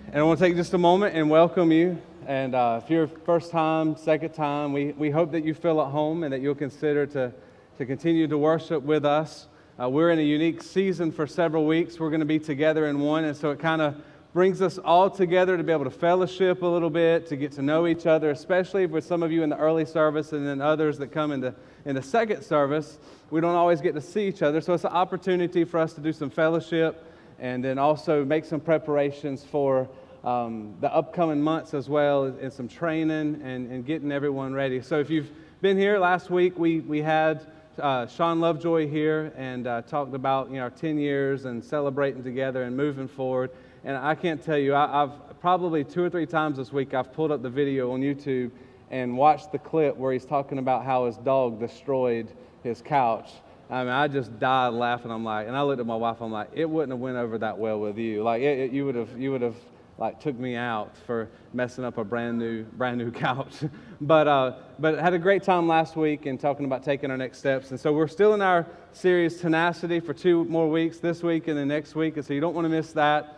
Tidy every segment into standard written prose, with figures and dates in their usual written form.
And I want to take just a moment and welcome you. And if you're first time, second time, we hope that you feel at home and that you'll consider to continue to worship with us. We're in a unique season for several weeks. We're going to be together in one, and so it kind of brings us all together to be able to fellowship a little bit, to get to know each other, especially with some of you in the early service and then others that come in the second service. We don't always get to see each other, so it's an opportunity for us to do some fellowship and then also make some preparations for the upcoming months as well, and some training and getting everyone ready. So if you've been here last week, we had Sean Lovejoy here and talked about our 10 years and celebrating together and moving forward. And I can't tell you, I've probably 2 or 3 times this week I've pulled up the video on YouTube and watched the clip where he's talking about how his dog destroyed his couch. I mean, I just died laughing. I'm like, and I looked at my wife. I'm like, it wouldn't have went over that well with you. Like, you would have like took me out for messing up a brand new couch. But had a great time last week and talking about taking our next steps. And so we're still in our series Tenacity for 2 more weeks, this week and the next week. And so you don't want to miss that.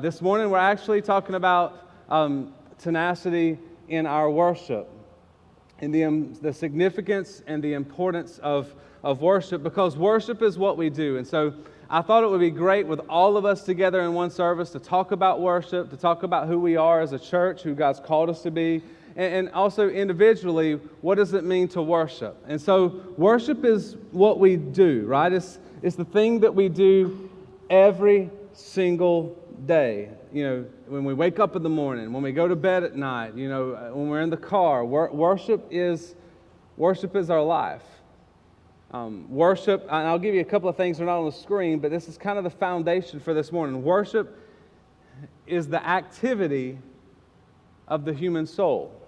This morning we're actually talking about tenacity in our worship and the significance and the importance of worship, because worship is what we do. And so I thought it would be great with all of us together in one service to talk about worship, to talk about who we are as a church, who God's called us to be, and also individually, what does it mean to worship? And so worship is what we do, right? It's the thing that we do every single day. When we wake up in the morning, when we go to bed at night, when we're in the car, worship is our life. Worship, and I'll give you a couple of things that are not on the screen, but this is kind of the foundation for this morning. Worship is the activity of the human soul.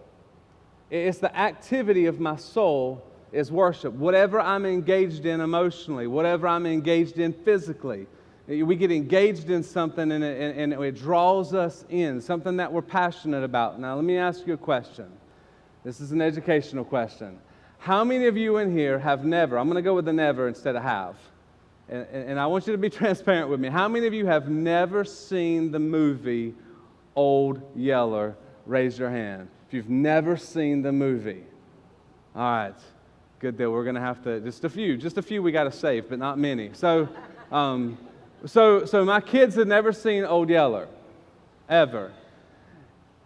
It's the activity of my soul is worship. Whatever I'm engaged in emotionally, whatever I'm engaged in physically, we get engaged in something and it draws us in, something that we're passionate about. Now, let me ask you a question. This is an educational question. How many of you in here have never, I'm going to go with the never instead of have, and I want you to be transparent with me. How many of you have never seen the movie Old Yeller? Raise your hand. If you've never seen the movie. All right, good deal. We're going to have to, just a few we got to save, but not many. So my kids had never seen Old Yeller, ever.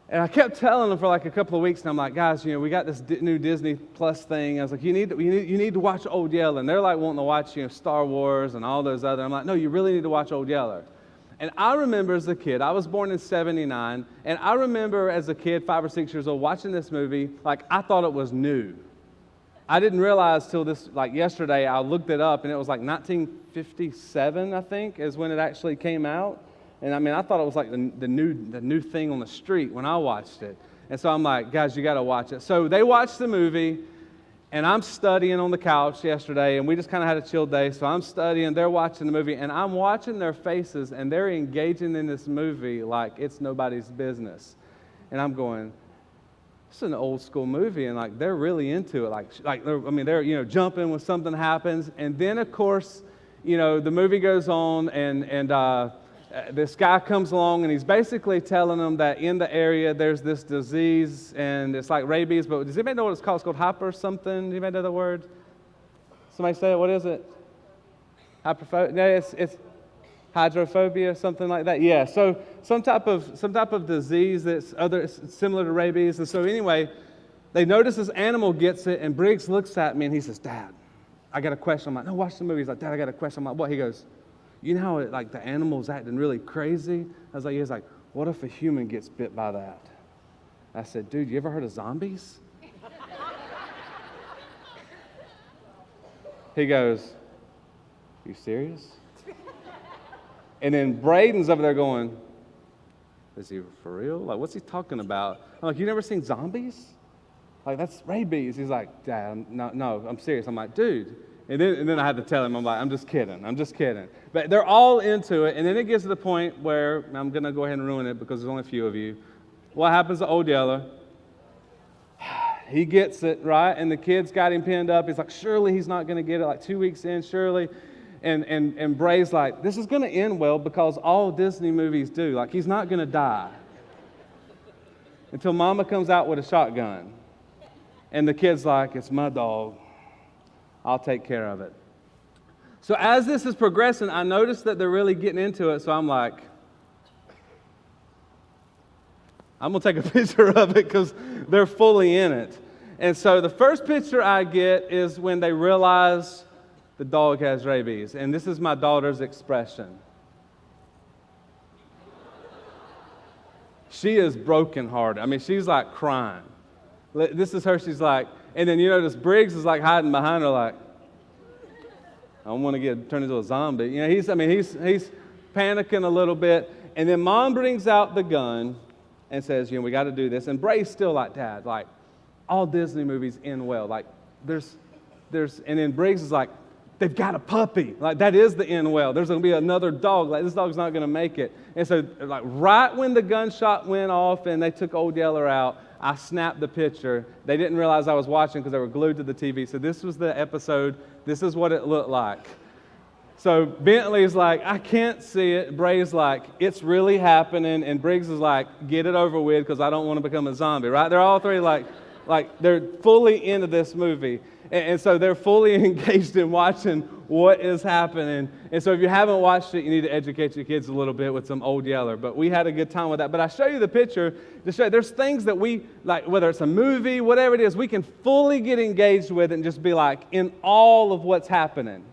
And I kept telling them for like a couple of weeks, and I'm like, guys, we got this new Disney Plus thing. I was like, you need to watch Old Yeller. And they're like wanting to watch, Star Wars and all those other. I'm like, no, you really need to watch Old Yeller. And I remember as a kid, I was born in 79, and I remember as a kid, 5 or 6 years old, watching this movie, like I thought it was new. I didn't realize till yesterday, I looked it up, and it was like 1957, I think, is when it actually came out. And I mean, I thought it was like the new thing on the street when I watched it. And so I'm like, guys, you got to watch it. So they watched the movie, and I'm studying on the couch yesterday, and we just kind of had a chill day. So I'm studying, they're watching the movie, and I'm watching their faces, and they're engaging in this movie like it's nobody's business. And I'm going, it's an old school movie, and like they're really into it. They're jumping when something happens, and then of course, the movie goes on, and this guy comes along, and he's basically telling them that in the area there's this disease, and it's like rabies, but does anybody know what it's called? It's called hyper something. Does anybody know the word? Somebody say it. What is it? Hyperphobia? No, it's hydrophobia, something like that. Yeah. So some type of disease that's similar to rabies. And so anyway, they notice this animal gets it, and Briggs looks at me and he says, "Dad, I got a question." I'm like, "No, watch the movie." He's like, "Dad, I got a question." I'm like, "What?" He goes, "You know how the animal's acting really crazy?" He's like, "What if a human gets bit by that?" I said, "Dude, you ever heard of zombies?" He goes, "You serious?" And then Braden's over there going, "Is he for real? Like, what's he talking about?" I'm like, "You never seen zombies? Like, that's rabies." He's like, "Dad, no, I'm serious." I'm like, "Dude." And then I had to tell him, I'm like, I'm just kidding. But they're all into it, and then it gets to the point where, I'm going to go ahead and ruin it because there's only a few of you. What happens to Old Yeller? He gets it, right? And the kid's got him pinned up. He's like, surely he's not going to get it, like 2 weeks in, surely. And Bray's like, this is going to end well because all Disney movies do. Like, he's not going to die. until Mama comes out with a shotgun. And the kid's like, it's my dog. I'll take care of it. So as this is progressing, I notice that they're really getting into it. So I'm like, I'm going to take a picture of it because they're fully in it. And so the first picture I get is when they realize the dog has rabies. And this is my daughter's expression. She is brokenhearted. I mean, she's like crying. This is her. She's like, and then you notice Briggs is like hiding behind her like, I don't want to get turned into a zombie. You know, he's panicking a little bit. And then Mom brings out the gun and says, you know, we got to do this. And Bray's still like, Dad, like, all Disney movies end well. Like, and then Briggs is like, they've got a puppy. Like, that is the end well. There's going to be another dog. Like, this dog's not going to make it. And so, like, right when the gunshot went off and they took Old Yeller out, I snapped the picture. They didn't realize I was watching because they were glued to the TV. So this was the episode. This is what it looked like. So Bentley's like, I can't see it. Bray's like, it's really happening. And Briggs is like, get it over with because I don't want to become a zombie, right? They're all three like they're fully into this movie. And so they're fully engaged in watching what is happening. And so if you haven't watched it, you need to educate your kids a little bit with some Old Yeller. But we had a good time with that. But I show you the picture to show you there's things that we, like whether it's a movie, whatever it is, we can fully get engaged with and just be like in all of what's happening.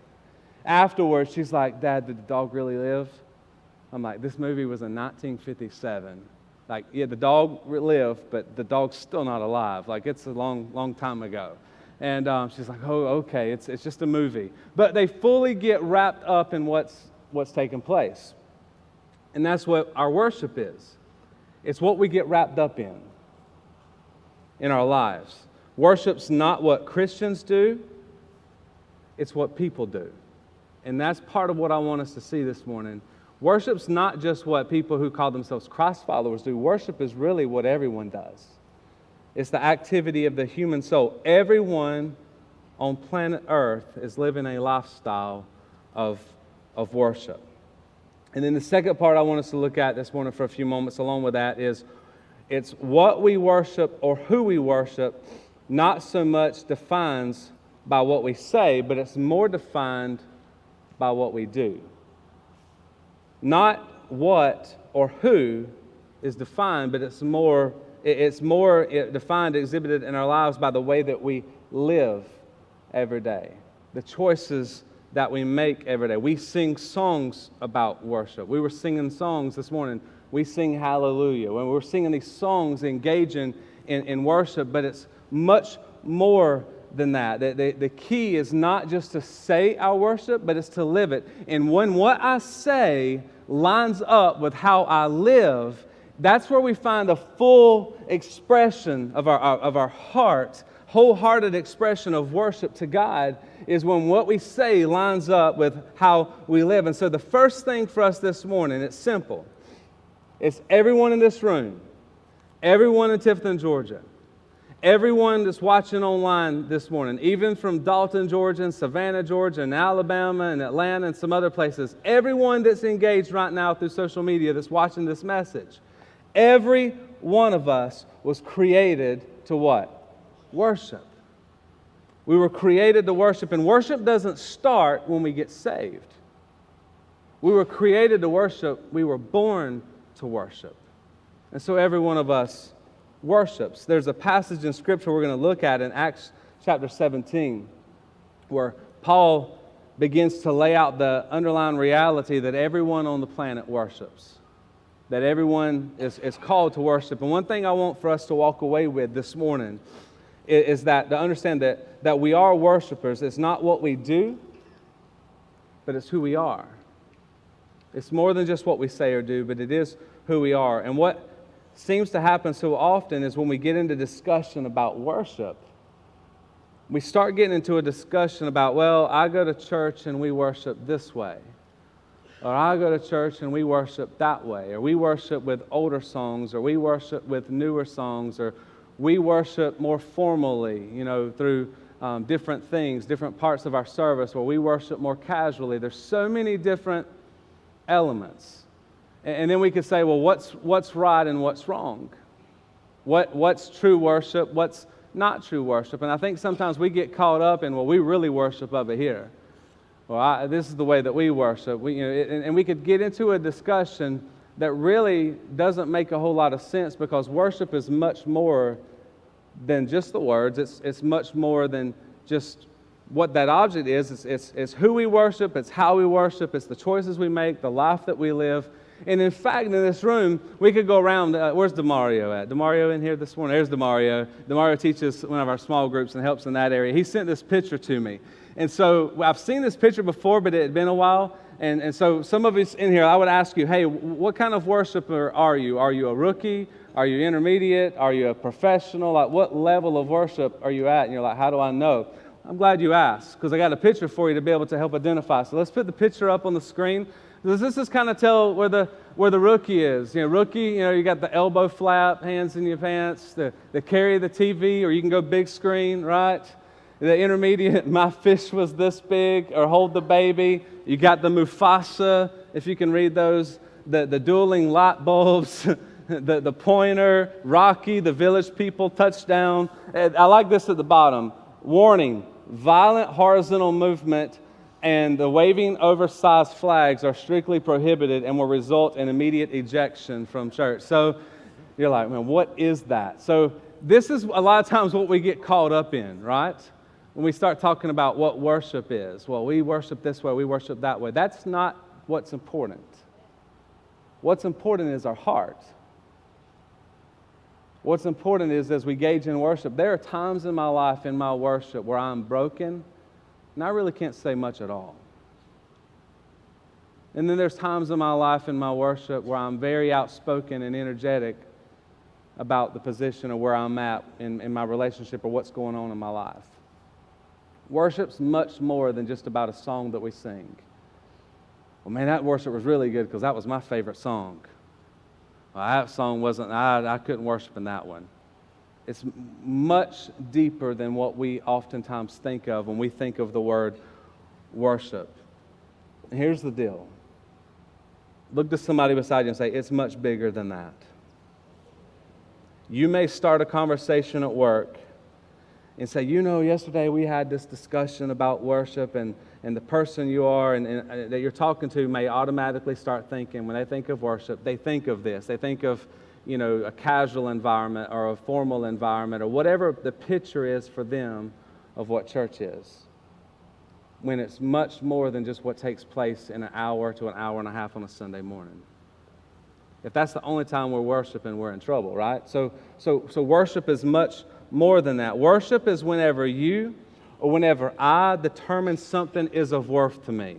Afterwards, she's like, Dad, did the dog really live? I'm like, this movie was in 1957. Like, yeah, the dog lived, but the dog's still not alive. Like, it's a long, long time ago. And she's like, oh, okay, it's just a movie. But they fully get wrapped up in what's taking place. And that's what our worship is. It's what we get wrapped up in our lives. Worship's not what Christians do. It's what people do. And that's part of what I want us to see this morning. Worship's not just what people who call themselves Christ followers do. Worship is really what everyone does. It's the activity of the human soul. Everyone on planet Earth is living a lifestyle of worship. And then the second part I want us to look at this morning for a few moments along with that is it's what we worship or who we worship not so much defines by what we say, but it's more defined by what we do. Not what or who is defined, but it's more defined, exhibited in our lives by the way that we live every day, the choices that we make every day. We sing songs about worship. We were singing songs this morning. We sing hallelujah. When we're singing these songs, engaging in worship, but it's much more than that. The key is not just to say our worship, but it's to live it. And when what I say lines up with how I live, that's where we find the full expression of our heart, wholehearted expression of worship to God, is when what we say lines up with how we live. And so the first thing for us this morning, it's simple. It's everyone in this room, everyone in Tifton, Georgia, everyone that's watching online this morning, even from Dalton, Georgia, and Savannah, Georgia, and Alabama, and Atlanta, and some other places, everyone that's engaged right now through social media that's watching this message, every one of us was created to what? Worship. We were created to worship, and worship doesn't start when we get saved. We were created to worship. We were born to worship. And so every one of us worships. There's a passage in Scripture we're going to look at in Acts chapter 17 where Paul begins to lay out the underlying reality that everyone on the planet worships, that everyone is called to worship. And one thing I want for us to walk away with this morning is that to understand that we are worshipers. It's not what we do, but it's who we are. It's more than just what we say or do, but it is who we are. And what seems to happen so often is when we get into discussion about worship, we start getting into a discussion about, well, I go to church and we worship this way. Or I go to church and we worship that way. Or we worship with older songs, or we worship with newer songs, or we worship more formally, through different things, different parts of our service, or we worship more casually. There's so many different elements. And then we could say, well, what's right and what's wrong? What's true worship? What's not true worship? And I think sometimes we get caught up in, well, we really worship over here. Well, this is the way that we worship. And we could get into a discussion that really doesn't make a whole lot of sense, because worship is much more than just the words. It's much more than just what that object is. It's who we worship, it's how we worship, it's the choices we make, the life that we live. And in fact, in this room, we could go around. Where's DeMario at? DeMario in here this morning? There's DeMario. DeMario teaches one of our small groups and helps in that area. He sent this picture to me. And so I've seen this picture before, but it had been a while. And so some of us in here, I would ask you, hey, what kind of worshiper are you? Are you a rookie? Are you intermediate? Are you a professional? Like, what level of worship are you at? And you're like, how do I know? I'm glad you asked, because I got a picture for you to be able to help identify. So let's put the picture up on the screen. This is kind of tell where the rookie is. Rookie, you got the elbow flap, hands in your pants, the carry the TV, or you can go big screen, right? The intermediate, my fish was this big, or hold the baby. You got the Mufasa, if you can read those, the dueling light bulbs, the pointer, Rocky, the village people, touchdown. And I like this at the bottom. Warning, violent horizontal movement and the waving oversized flags are strictly prohibited and will result in immediate ejection from church. So you're like, man, what is that? So this is a lot of times what we get caught up in, right? When we start talking about what worship is. Well, we worship this way, we worship that way. That's not what's important. What's important is our heart. What's important is, as we engage in worship, there are times in my life, in my worship, where I'm broken and I really can't say much at all. And then there's times in my life, in my worship, where I'm very outspoken and energetic about the position of where I'm at in my relationship or what's going on in my life. Worship's much more than just about a song that we sing. Well, man, that worship was really good because that was my favorite song. Well, that song wasn't, I couldn't worship in that one. It's much deeper than what we oftentimes think of when we think of the word worship. And here's the deal. Look to somebody beside you and say, it's much bigger than that. You may start a conversation at work and say, yesterday we had this discussion about worship, and the person you are and that you're talking to may automatically start thinking, when they think of worship, they think of this. They think of, a casual environment or a formal environment or whatever the picture is for them of what church is. When it's much more than just what takes place in an hour to an hour and a half on a Sunday morning. If that's the only time we're worshiping, we're in trouble, right? So worship is much more than that. Worship is whenever you or whenever I determine something is of worth to me.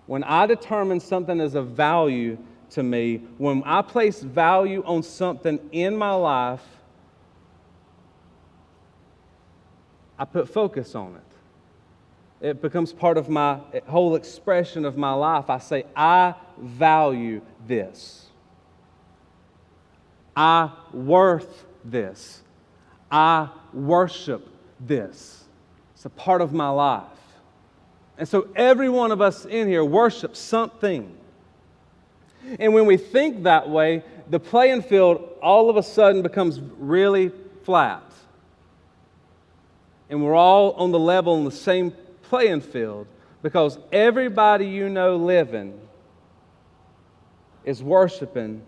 When I determine something is of value to me, when I place value on something in my life, I put focus on it. It becomes part of my whole expression of my life. I say, I value this. I worth this. I worship this. It's a part of my life. And so every one of us in here worships something. And when we think that way, the playing field all of a sudden becomes really flat. And we're all on the level, on the same playing field, because everybody living is worshiping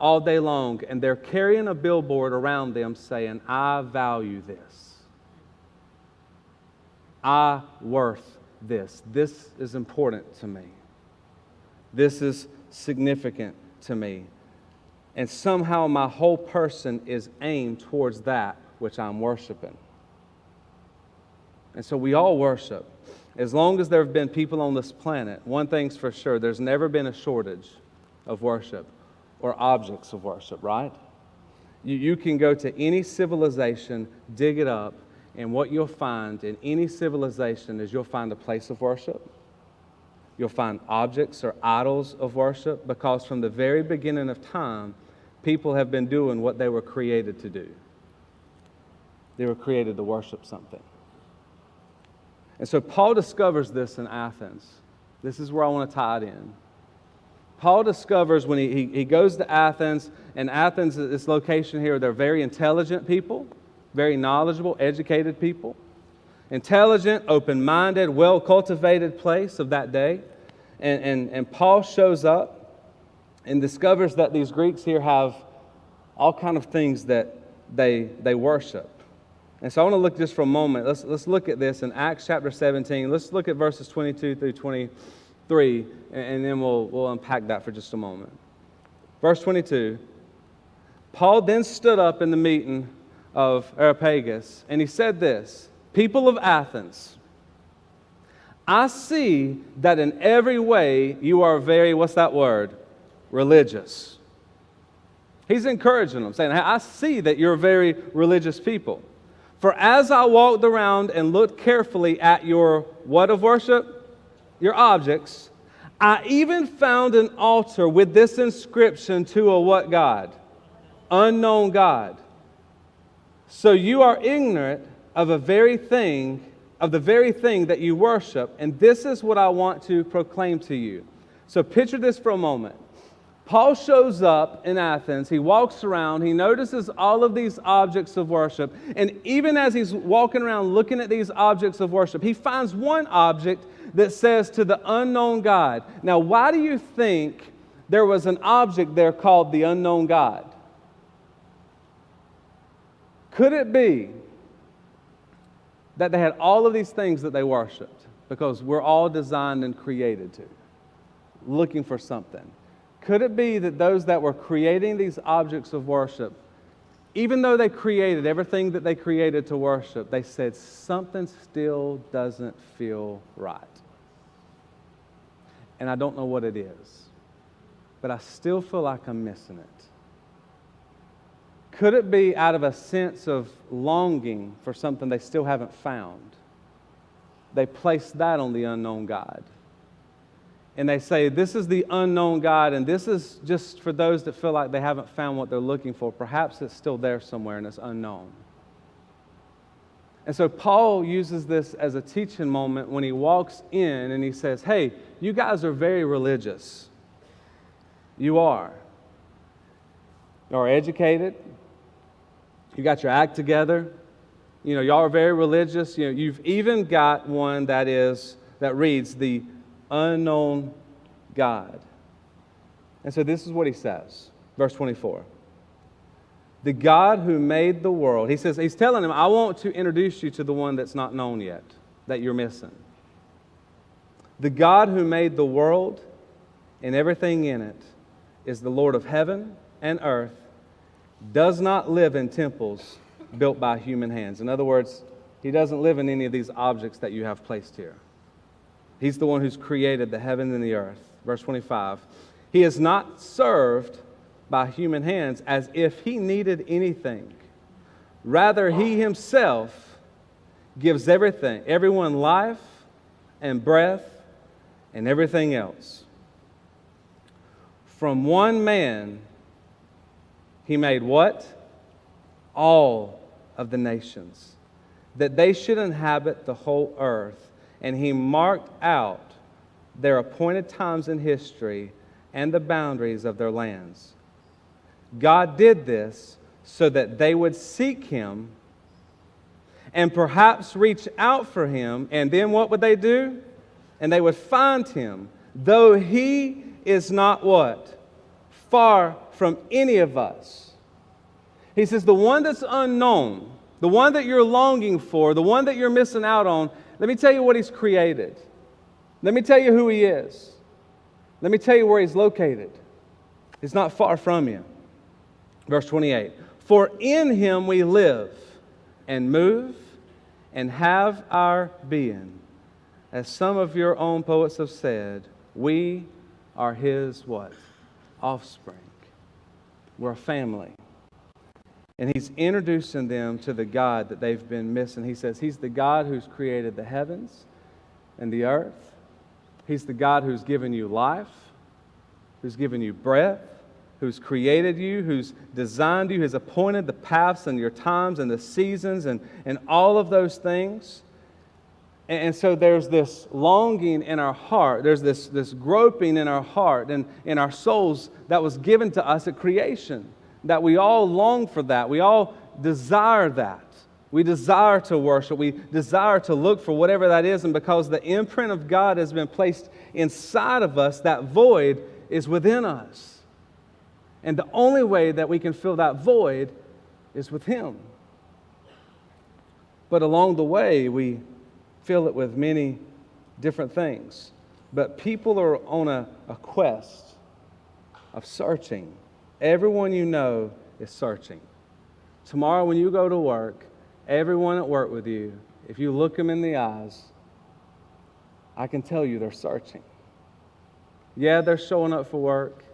all day long, and they're carrying a billboard around them saying, I value this. I worth this. This is important to me. This is significant to me. And somehow my whole person is aimed towards that which I'm worshiping. And so we all worship. As long as there have been people on this planet, one thing's for sure, there's never been a shortage of worship or objects of worship, right? You can go to any civilization, dig it up, and what you'll find in any civilization is you'll find a place of worship. You'll find objects or idols of worship, because from the very beginning of time, people have been doing what they were created to do. They were created to worship something. And so Paul discovers this in Athens. This is where I want to tie it in. Paul discovers when he goes to Athens, and Athens, this location here, they're very intelligent people, very knowledgeable, educated people. Intelligent, open-minded, well-cultivated place of that day. And Paul shows up and discovers that these Greeks here have all kind of things that they worship. And so I want to look just for a moment. Let's look at this in Acts chapter 17. Let's look at verses 22 through 23, and then we'll unpack that for just a moment. Verse 22, Paul then stood up in the meeting of Areopagus, and he said this, "People of Athens, I see that in every way you are very," what's that word? Religious. He's encouraging them, saying, "Hey, I see that you're very religious people. For as I walked around and looked carefully at your," what of worship? "Your objects, I even found an altar with this inscription to a" what God? "Unknown God. So you are ignorant of the very thing that you worship, and this is what I want to proclaim to you." So picture this for a moment. Paul shows up in Athens, he walks around, he notices all of these objects of worship, and even as he's walking around looking at these objects of worship, he finds one object that says "to the unknown God." Now, why do you think there was an object there called the unknown God? Could it be that they had all of these things that they worshiped? Because we're all designed and created to, looking for something. Could it be that those that were creating these objects of worship, even though they created everything that they created to worship, they said, something still doesn't feel right. And I don't know what it is, but I still feel like I'm missing it. Could it be out of a sense of longing for something they still haven't found? They place that on the unknown God. And they say, this is the unknown God, and this is just for those that feel like they haven't found what they're looking for. Perhaps it's still there somewhere and it's unknown. And so Paul uses this as a teaching moment when he walks in and he says, hey, you guys are very religious. You are. You are educated. You got your act together. You know, y'all are very religious. You know, you've even got one that reads the unknown God. And so this is what he says, verse 24. The God who made the world, he's telling him, I want to introduce you to the one that's not known yet, that you're missing. The God who made the world and everything in it is the Lord of heaven and earth, does not live in temples built by human hands. In other words, he doesn't live in any of these objects that you have placed here. He's the one who's created the heaven and the earth. Verse 25. He is not served by human hands as if he needed anything. Rather, he himself gives everyone life and breath and everything else. From one man, he made what? All of the nations, that they should inhabit the whole earth. And he marked out their appointed times in history and the boundaries of their lands. God did this so that they would seek him and perhaps reach out for him. And then what would they do? And they would find him, though he is not what? Far from any of us. He says the one that's unknown, the one that you're longing for, the one that you're missing out on, let me tell you what he's created. Let me tell you who he is. Let me tell you where he's located. He's not far from you. Verse 28. For in him we live and move and have our being. As some of your own poets have said, we are his what? Offspring. We're a family. And he's introducing them to the God that they've been missing. He says he's the God who's created the heavens and the earth. He's the God who's given you life, who's given you breath, who's created you, who's designed you, who's appointed the paths and your times and the seasons and all of those things. And so there's this longing in our heart. There's this groping in our heart and in our souls that was given to us at creation, that we all long for that. We all desire that. We desire to worship. We desire to look for whatever that is. And because the imprint of God has been placed inside of us, that void is within us. And the only way that we can fill that void is with Him. But along the way, we fill it with many different things. But people are on a quest of searching. Everyone you know is searching. Tomorrow when you go to work, everyone at work with you, if you look them in the eyes, I can tell you they're searching. Yeah, they're showing up for work.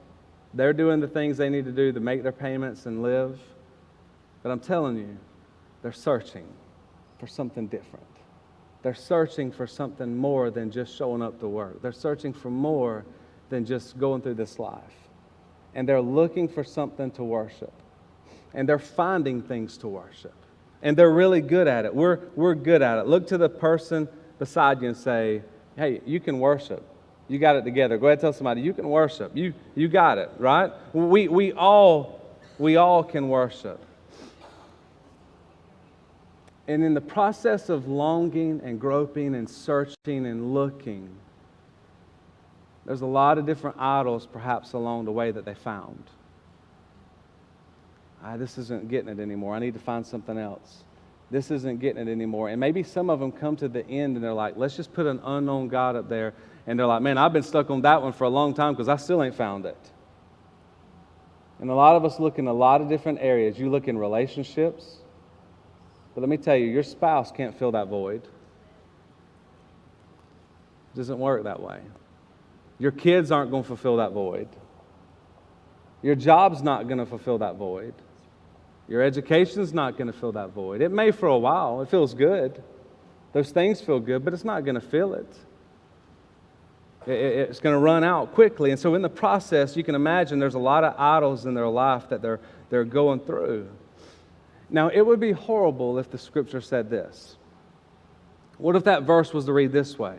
They're doing the things they need to do to make their payments and live. But I'm telling you, they're searching for something different. They're searching for something more than just showing up to work. They're searching for more than just going through this life. And they're looking for something to worship. And they're finding things to worship. And they're really good at it. We're good at it. Look to the person beside you and say, hey, you can worship. You got it together. Go ahead and tell somebody, you can worship. You got it, right? We all can worship. And in the process of longing and groping and searching and looking, there's a lot of different idols perhaps along the way that they found. This isn't getting it anymore. I need to find something else. This isn't getting it anymore. And maybe some of them come to the end and they're like, let's just put an unknown God up there. And they're like, man, I've been stuck on that one for a long time because I still ain't found it. And a lot of us look in a lot of different areas. You look in relationships. But let me tell you, your spouse can't fill that void. It doesn't work that way. Your kids aren't going to fulfill that void. Your job's not going to fulfill that void. Your education's not going to fill that void. It may for a while. It feels good. Those things feel good, but it's not going to fill it. It's going to run out quickly. And so in the process, you can imagine there's a lot of idols in their life that they're going through. Now, it would be horrible if the Scripture said this. What if that verse was to read this way?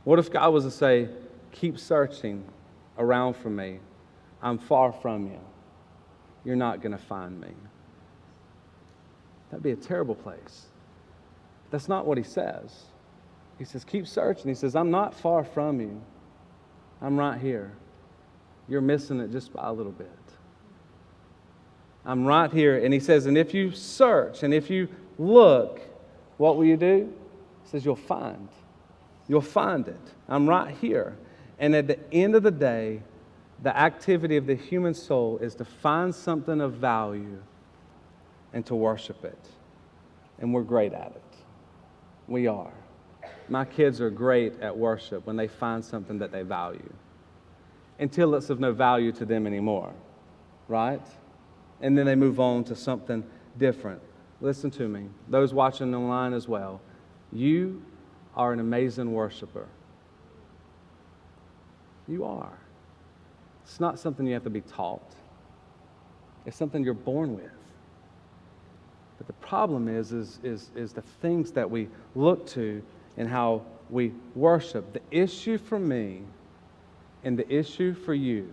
What if God was to say, keep searching around for me. I'm far from you. You're not going to find me. That'd be a terrible place. That's not what He says. He says, keep searching. He says, I'm not far from you. I'm right here. You're missing it just by a little bit. I'm right here. And He says, and if you search and if you look, what will you do? He says, you'll find. You'll find it. I'm right here. And at the end of the day, the activity of the human soul is to find something of value and to worship it. And we're great at it. We are. My kids are great at worship when they find something that they value. Until it's of no value to them anymore. Right? And then they move on to something different. Listen to me. Those watching online as well. You are an amazing worshiper. You are. It's not something you have to be taught. It's something you're born with. But the problem is the things that we look to and how we worship. The issue for me and the issue for you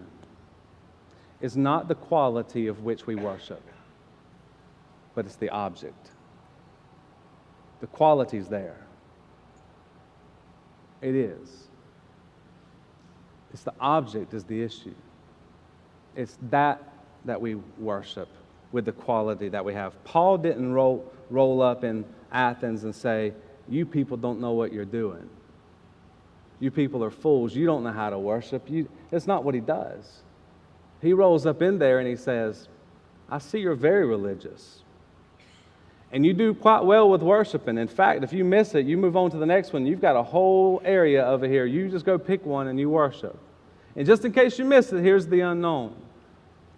is not the quality of which we worship, but it's the object. The quality's there. It is. It's the object is the issue. It's that we worship with the quality that we have. Paul didn't roll up in Athens and say, you people don't know what you're doing. You people are fools. You don't know how to worship. It's not what he does. He rolls up in there and he says, I see you're very religious. And you do quite well with worshiping. In fact, if you miss it, you move on to the next one. You've got a whole area over here. You just go pick one and you worship. And just in case you miss it, here's the unknown.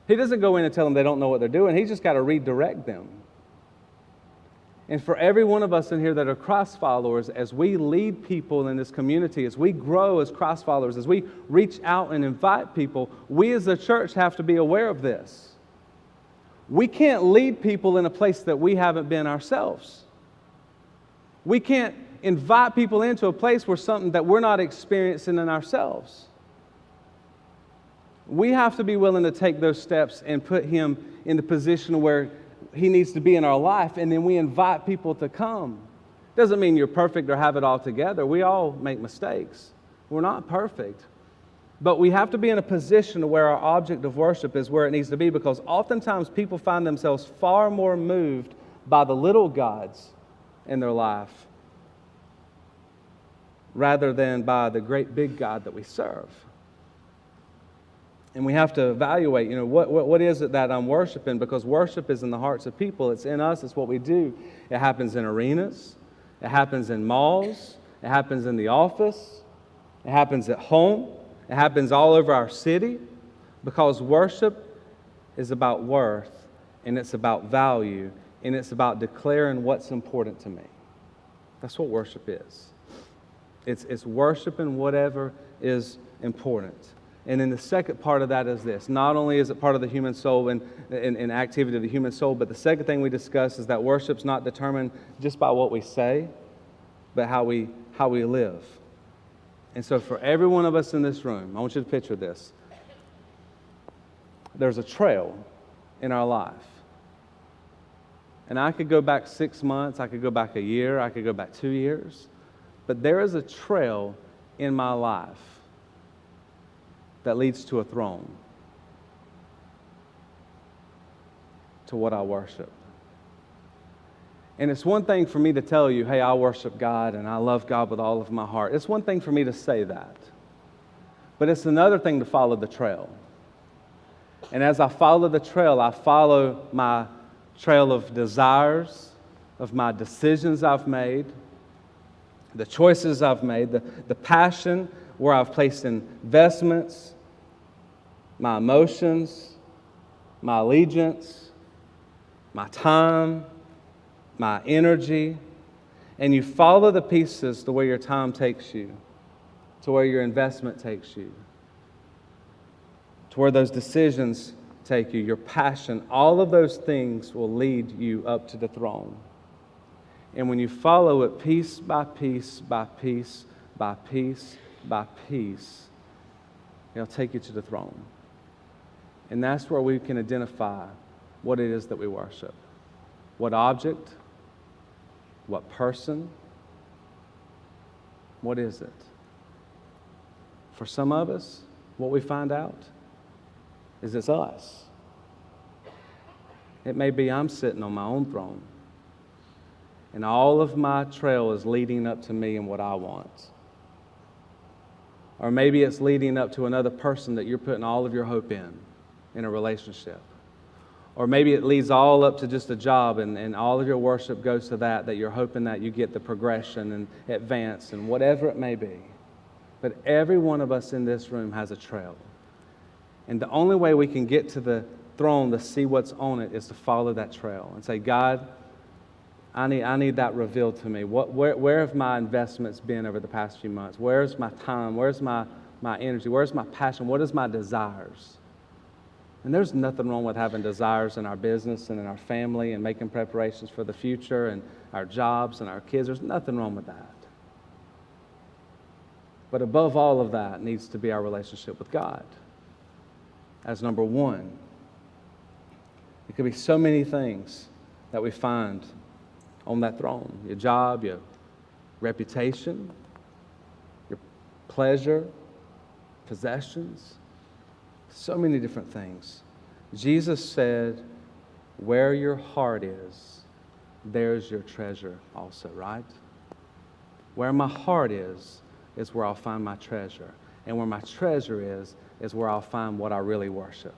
He doesn't go in and tell them they don't know what they're doing. He's just got to redirect them. And for every one of us in here that are Christ followers, as we lead people in this community, as we grow as Christ followers, as we reach out and invite people, we as a church have to be aware of this. We can't lead people in a place that we haven't been ourselves. We can't invite people into a place where something that we're not experiencing in ourselves. We have to be willing to take those steps and put Him in the position where He needs to be in our life, and then we invite people to come. Doesn't mean you're perfect or have it all together. We all make mistakes. We're not perfect. But we have to be in a position where our object of worship is where it needs to be, because oftentimes people find themselves far more moved by the little gods in their life rather than by the great big God that we serve. And we have to evaluate, what is it that I'm worshiping? Because worship is in the hearts of people. It's in us. It's what we do. It happens in arenas. It happens in malls. It happens in the office. It happens at home. It happens all over our city. Because worship is about worth, and it's about value, and it's about declaring what's important to me. That's what worship is. It's worshiping whatever is important. And then the second part of that is this. Not only is it part of the human soul and activity of the human soul, but the second thing we discuss is that worship's not determined just by what we say, but how we live. And so for every one of us in this room, I want you to picture this. There's a trail in our life. And I could go back 6 months, I could go back a year, I could go back 2 years. But there is a trail in my life that leads to a throne, to what I worship. And it's one thing for me to tell you, hey, I worship God and I love God with all of my heart. It's one thing for me to say that. But it's another thing to follow the trail. And as I follow the trail, I follow my trail of desires, of my decisions I've made, the choices I've made, the passion where I've placed investments, my emotions, my allegiance, my time, my energy, and you follow the pieces to where your time takes you, to where your investment takes you, to where those decisions take you, your passion, all of those things will lead you up to the throne. And when you follow it piece by piece by piece by piece by piece, it'll take you to the throne. And that's where we can identify what it is that we worship. What object? What person? What is it? For some of us, what we find out is it's us. It may be I'm sitting on my own throne, and all of my trail is leading up to me and what I want. Or maybe it's leading up to another person that you're putting all of your hope in a relationship. Or maybe it leads all up to just a job, and all of your worship goes to that you're hoping that you get the progression and advance and whatever it may be. But every one of us in this room has a trail. And the only way we can get to the throne to see what's on it is to follow that trail and say, God, I need that revealed to me. Where have my investments been over the past few months? Where's my time? Where's my energy? Where's my passion? What is my desires? And there's nothing wrong with having desires in our business and in our family and making preparations for the future and our jobs and our kids. There's nothing wrong with that. But above all of that needs to be our relationship with God as number one. It could be so many things that we find on that throne. Your job, your reputation, your pleasure, possessions, so many different things. Jesus said, where your heart is, there's your treasure also, right? Where my heart is where I'll find my treasure. And where my treasure is where I'll find what I really worship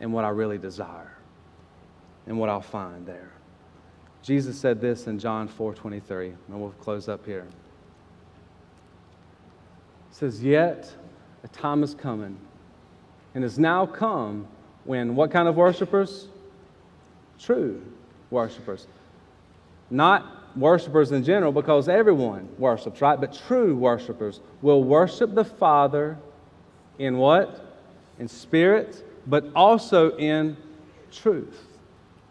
and what I really desire and what I'll find there. Jesus said this in John 4:23, and we'll close up here. It says, yet a time is coming and has now come when what kind of worshipers? True worshipers. Not worshipers in general, because everyone worships, right? But true worshipers will worship the Father in what? In spirit, but also in truth.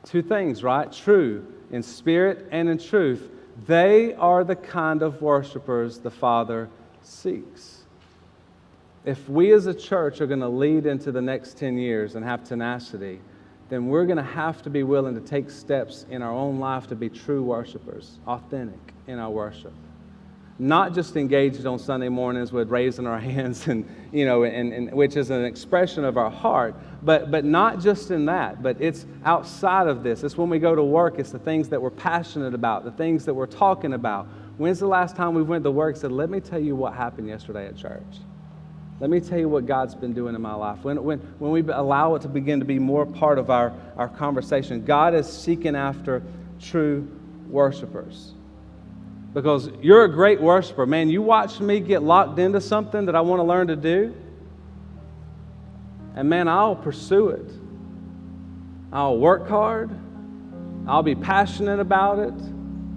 Two things, right? True in spirit and in truth. They are the kind of worshipers the Father seeks. If we as a church are going to lead into the next 10 years and have tenacity, then we're going to have to be willing to take steps in our own life to be true worshipers, authentic in our worship. Not just engaged on Sunday mornings with raising our hands and which is an expression of our heart, but not just in that, but it's outside of this. It's when we go to work, it's the things that we're passionate about, the things that we're talking about. When's the last time we went to work and said, let me tell you what happened yesterday at church? Let me tell you what God's been doing in my life. When we allow it to begin to be more part of our conversation, God is seeking after true worshipers. Because you're a great worshiper. Man, you watch me get locked into something that I want to learn to do, and man, I'll pursue it. I'll work hard. I'll be passionate about it.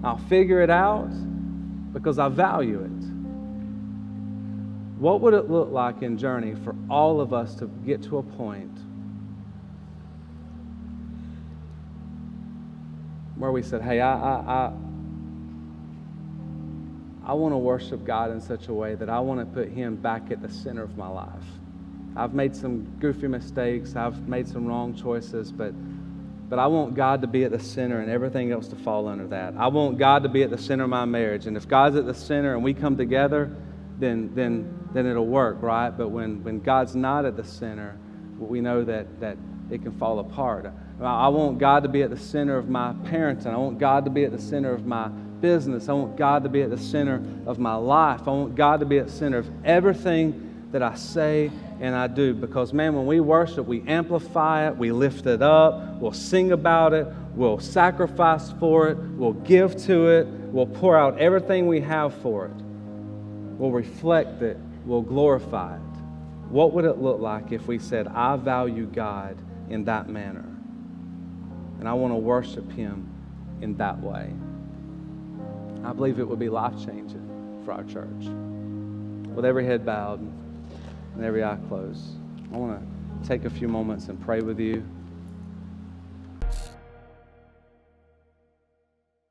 I'll figure it out because I value it. What would it look like in Journey for all of us to get to a point where we said, hey, I want to worship God in such a way that I want to put Him back at the center of my life. I've made some goofy mistakes. I've made some wrong choices, but I want God to be at the center and everything else to fall under that. I want God to be at the center of my marriage. And if God's at the center and we come together, then it'll work, right? But when God's not at the center, we know that it can fall apart. I want God to be at the center of my parenting. I want God to be at the center of my business. I want God to be at the center of my life. I want God to be at the center of everything that I say and I do. Because, man, when we worship, we amplify it, we lift it up, we'll sing about it, we'll sacrifice for it, we'll give to it, we'll pour out everything we have for it. We'll reflect it, we'll glorify it. What would it look like if we said, I value God in that manner, and I want to worship Him in that way? I believe it would be life-changing for our church. With every head bowed and every eye closed, I want to take a few moments and pray with you.